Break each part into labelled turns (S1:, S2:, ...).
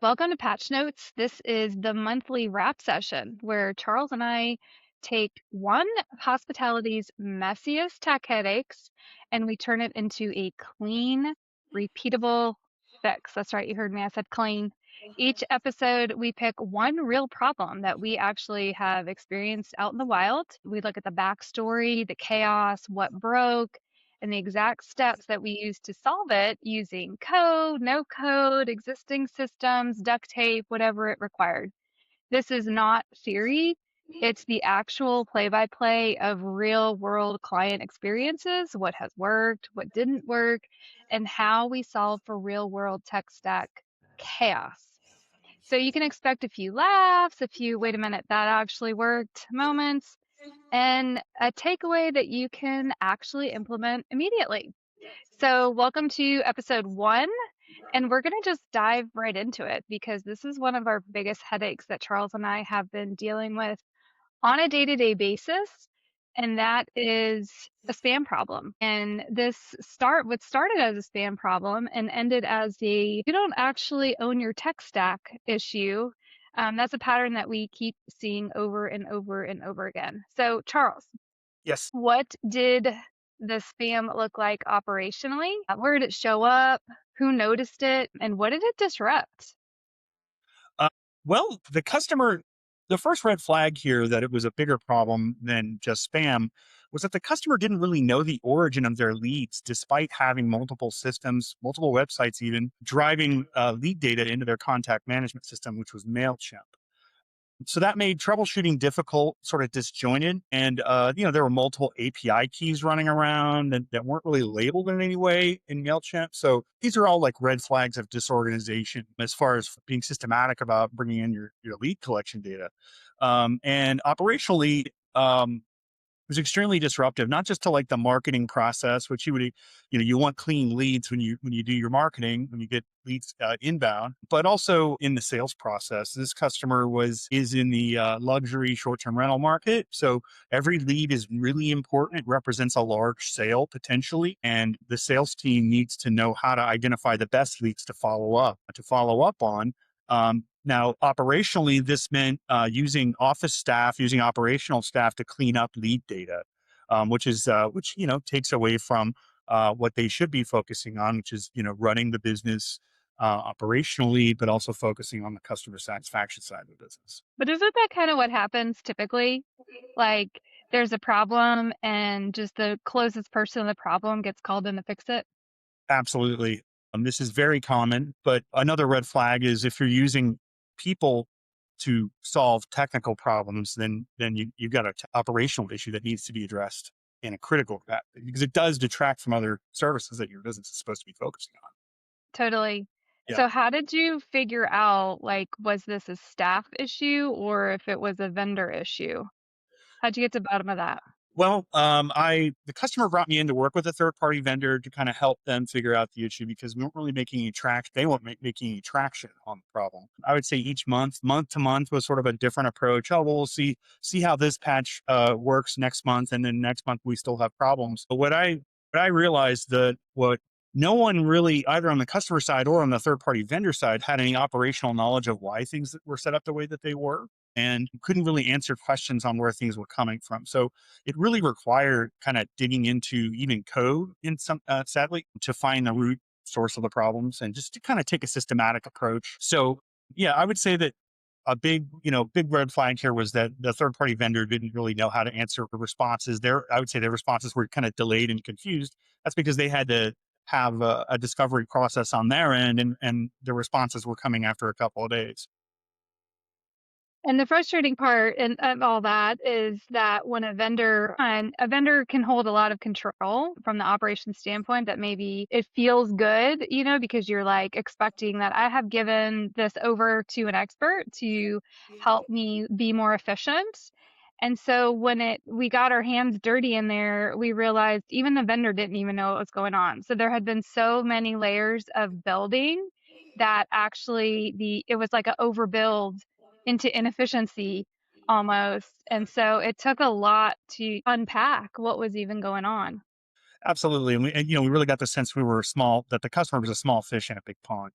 S1: Welcome to Patch Notes. This is the monthly wrap session where Charles and I take one of hospitality's messiest tech headaches and we turn it into a clean, repeatable fix. That's right, you heard me. I said clean. Each episode, we pick one real problem that we actually have experienced out in the wild. We look at the backstory, the chaos, what broke, and the exact steps that we use to solve it using code, no code, existing systems, duct tape, whatever it required. This is not theory. It's the actual play by play of real world client experiences, what has worked, what didn't work, and how we solve for real world tech stack chaos. So you can expect a few laughs, a few, wait a minute, that actually worked moments, and a takeaway that you can actually implement immediately. So, welcome to episode one, and we're going to just dive right into it because this is one of our biggest headaches that Charles and I have been dealing with on a day to day basis. And that is a spam problem. And what started as a spam problem and ended as a you don't actually own your tech stack issue. That's a pattern that we keep seeing over and over and over again. So, Charles,
S2: Yes.
S1: what did the spam look like operationally? Where did it show up? Who noticed it? And what did it disrupt?
S2: Uh, well, the first red flag here that it was a bigger problem than just spam was that the customer didn't really know the origin of their leads, despite having multiple systems, multiple websites, even driving lead data into their contact management system, which was MailChimp. So that made troubleshooting difficult, sort of disjointed. And, there were multiple API keys running around that weren't really labeled in any way in MailChimp. So these are all like red flags of disorganization as far as being systematic about bringing in your lead collection data. And operationally, was extremely disruptive, not just to like the marketing process, which you want clean leads when you do your marketing, when you get leads inbound, but also in the sales process. This customer is in the luxury short-term rental market. So every lead is really important. It represents a large sale potentially. And the sales team needs to know how to identify the best leads to follow up on. Now, operationally, this meant using office staff, using operational staff to clean up lead data, which takes away from what they should be focusing on, which is running the business operationally, but also focusing on the customer satisfaction side of the business.
S1: But isn't that kind of what happens typically? Like there's a problem and just the closest person to the problem gets called in to fix it.
S2: Absolutely, this is very common. But another red flag is if you're using people to solve technical problems, then you've got an operational issue that needs to be addressed in a critical capacity because it does detract from other services that your business is supposed to be focusing on.
S1: Totally.
S2: Yeah.
S1: So how did you figure out, like, was this a staff issue or if it was a vendor issue? How'd you get to the bottom of that?
S2: Well, the customer brought me in to work with a third party vendor to kind of help them figure out the issue because we weren't really making any traction. They weren't making any traction on the problem. I would say each month to month was sort of a different approach. Oh, well, we'll see how this patch works next month, and then next month we still have problems. But what I realized that what no one really, either on the customer side or on the third party vendor side, had any operational knowledge of why things that were set up the way that they were, and couldn't really answer questions on where things were coming from. So it really required kind of digging into even code in some sadly to find the root source of the problems and just to kind of take a systematic approach. So yeah, I would say that a big red flag here was that the third party vendor didn't really know how to answer the responses. I would say their responses were kind of delayed and confused. That's because they had to have a discovery process on their end, and the responses were coming after a couple of days.
S1: And the frustrating part and of all that is that when a vendor can hold a lot of control from the operations standpoint, that maybe it feels good, because you're like expecting that I have given this over to an expert to help me be more efficient. And so when we got our hands dirty in there, we realized even the vendor didn't even know what was going on. So there had been so many layers of building that actually it was like an overbuild into inefficiency almost. And so it took a lot to unpack what was even going on.
S2: Absolutely, and we really got the sense we were small, that the customer was a small fish in a big pond.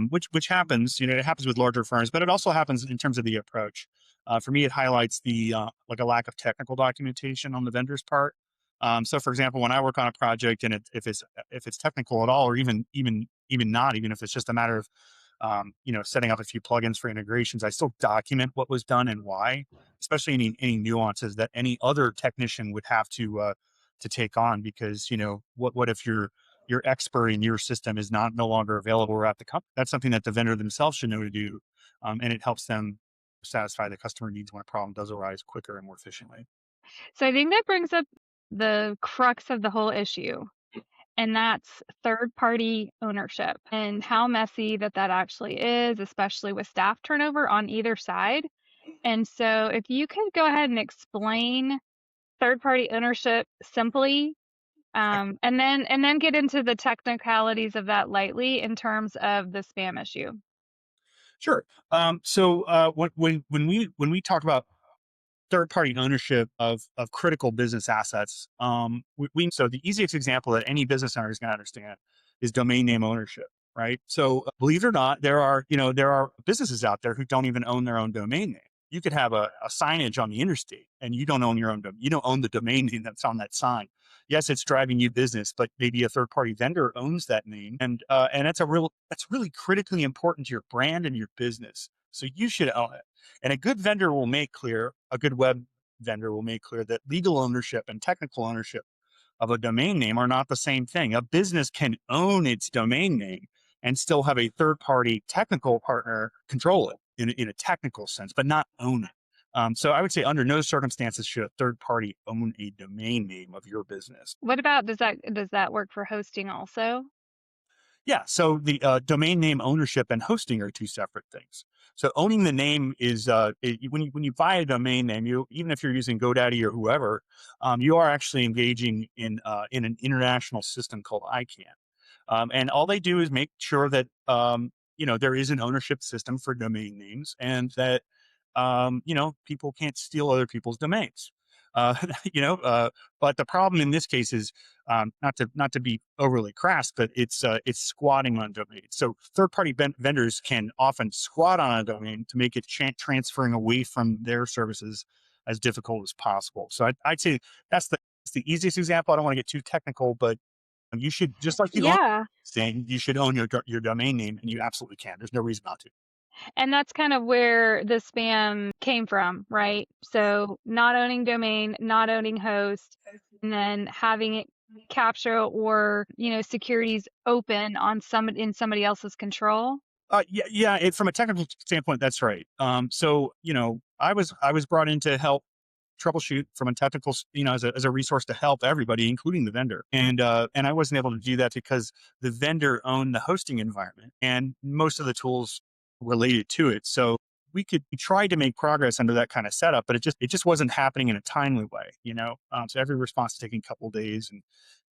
S2: which happens. It happens with larger firms, but it also happens in terms of the approach. For me, it highlights the like a lack of technical documentation on the vendor's part. So, for example, when I work on a project and if it's technical at all, or even not, even if it's just a matter of setting up a few plugins for integrations, I still document what was done and why, especially any nuances that any other technician would have to take on. Because what if your expert in your system is not no longer available or at the company? That's something that the vendor themselves should know to do, and it helps them satisfy the customer needs when a problem does arise quicker and more efficiently.
S1: So I think that brings up the crux of the whole issue, and that's third party ownership and how messy that actually is, especially with staff turnover on either side. And so if you could go ahead and explain third party ownership simply, and then get into the technicalities of that lightly in terms of the spam issue.
S2: Sure. So when we talk about third party ownership of critical business assets, so the easiest example that any business owner is going to understand is domain name ownership, right? So believe it or not, there are businesses out there who don't even own their own domain name. You could have a signage on the interstate and you don't own you don't own the domain name that's on that sign. Yes, it's driving you business, but maybe a third party vendor owns that name, and that's really critically important to your brand and your business. So you should own it. And a good web vendor will make clear that legal ownership and technical ownership of a domain name are not the same thing. A business can own its domain name and still have a third party technical partner control it in a technical sense, but not own it. So I would say under no circumstances should a third party own a domain name of your business.
S1: What about does that work for hosting also?
S2: Yeah. So the domain name ownership and hosting are two separate things. So owning the name is when you buy a domain name, you even if you're using GoDaddy or whoever, you are actually engaging in an international system called ICANN. And all they do is make sure that there is an ownership system for domain names, and that people can't steal other people's domains. Uh, you know, uh, but the problem in this case is not to be overly crass, but it's squatting on domains. So third party vendors can often squat on a domain to make it transferring away from their services as difficult as possible. So I'd say that's the easiest example. I don't want to get too technical, but you should, just like you own
S1: Yeah.
S2: saying, you should own your domain name, and you absolutely can. There's no reason not to.
S1: And that's kind of where the spam came from, right? So not owning domain, not owning host, and then having it capture or, securities open on in somebody else's control.
S2: Yeah, yeah. From a technical standpoint, that's right. So I was brought in to help troubleshoot from a technical, as a resource to help everybody, including the vendor. And I wasn't able to do that because the vendor owned the hosting environment and most of the tools related to it. So we tried to make progress under that kind of setup, but it just wasn't happening in a timely way. So every response is taking a couple of days,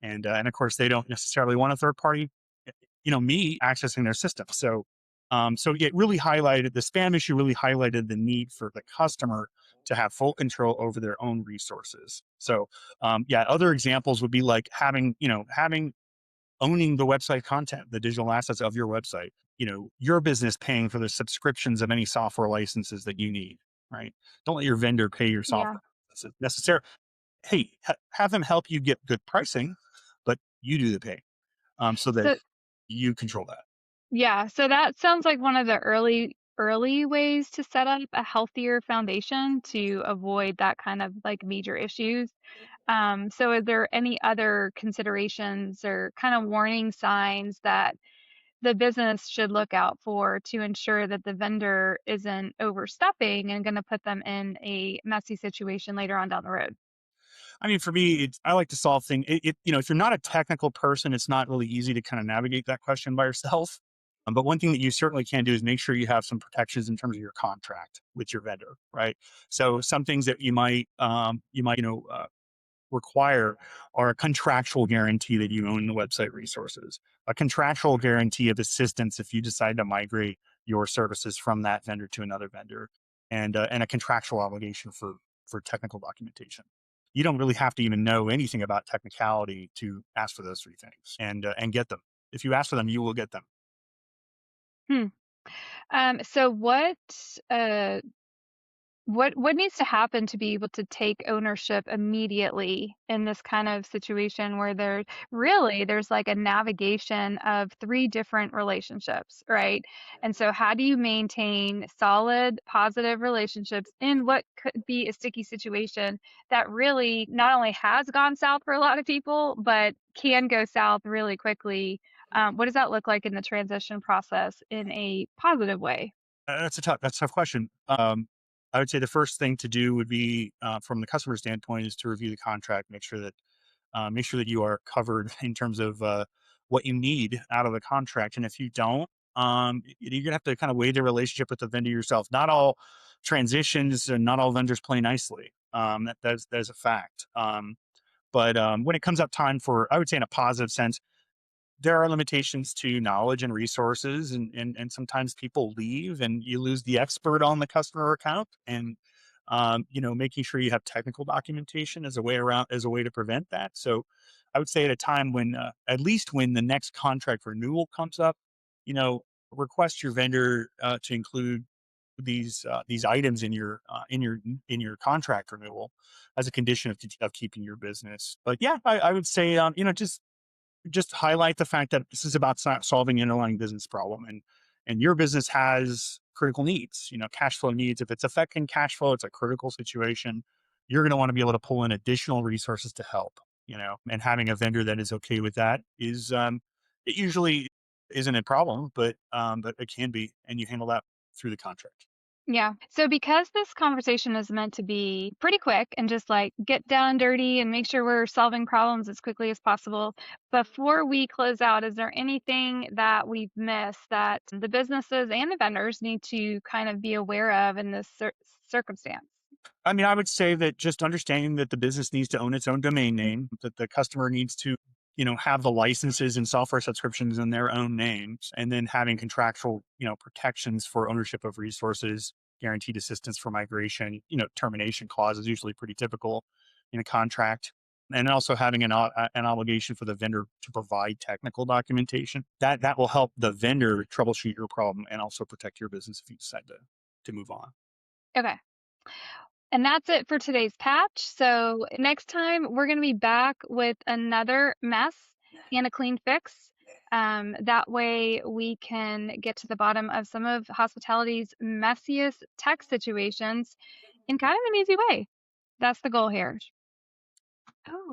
S2: and of course they don't necessarily want a third party, me accessing their system. So it really highlighted the spam issue, really highlighted the need for the customer to have full control over their own resources. So, yeah, other examples would be like having owning the website content, the digital assets of your website. Your business paying for the subscriptions of any software licenses that you need. Right? Don't let your vendor pay your
S1: Yeah.
S2: software necessarily. Hey, have them help you get good pricing, but you do the pay, so that
S1: So
S2: you control that.
S1: yeah, so that sounds like one of the early ways to set up a healthier foundation to avoid that kind of like major issues. So are there any other considerations or kind of warning signs that the business should look out for to ensure that the vendor isn't overstepping and going to put them in a messy situation later on down the road?
S2: I mean, for me, I like to solve things. If you're not a technical person, it's not really easy to kind of navigate that question by yourself. But one thing that you certainly can do is make sure you have some protections in terms of your contract with your vendor, right? So some things that you might require are a contractual guarantee that you own the website resources, a contractual guarantee of assistance if you decide to migrate your services from that vendor to another vendor, and a contractual obligation for technical documentation. You don't really have to even know anything about technicality to ask for those three things, and get them. If you ask for them, you will get them.
S1: Hmm. So uh what needs to happen to be able to take ownership immediately in this kind of situation where there's like a navigation of three different relationships, right? And so how do you maintain solid, positive relationships in what could be a sticky situation that really not only has gone south for a lot of people, but can go south really quickly? What does that look like in the transition process in a positive way?
S2: That's a tough question. I would say the first thing to do would be, from the customer standpoint, is to review the contract, make sure that you are covered in terms of what you need out of the contract. And if you don't, you're gonna have to kind of weigh the relationship with the vendor yourself. Not all transitions and not all vendors play nicely. That's a fact. But when it comes up time for, I would say in a positive sense, there are limitations to knowledge and resources, and sometimes people leave and you lose the expert on the customer account. And making sure you have technical documentation as a way to prevent that. So I would say at a time when, at least when the next contract renewal comes up, you know request your vendor to include these items in your contract renewal as a condition of keeping your business. But yeah, I would say, just highlight the fact that this is about solving an underlying business problem, and your business has critical needs, cash flow needs. If it's affecting cash flow, it's a critical situation. You're going to want to be able to pull in additional resources to help, and having a vendor that is okay with that is, it usually isn't a problem, but it can be, and you handle that through the contract.
S1: Yeah. So because this conversation is meant to be pretty quick and just like get down and dirty and make sure we're solving problems as quickly as possible, before we close out, is there anything that we've missed that the businesses and the vendors need to kind of be aware of in this circumstance?
S2: I mean, I would say that just understanding that the business needs to own its own domain name, that the customer needs to, have the licenses and software subscriptions in their own names, and then having contractual, protections for ownership of resources, guaranteed assistance for migration, termination clause is usually pretty typical in a contract. And also having an obligation for the vendor to provide technical documentation that will help the vendor troubleshoot your problem and also protect your business if you decide to move on.
S1: Okay. And that's it for today's patch. So next time we're going to be back with another mess and a clean fix. That way we can get to the bottom of some of hospitality's messiest tech situations in kind of an easy way. That's the goal here. Oh,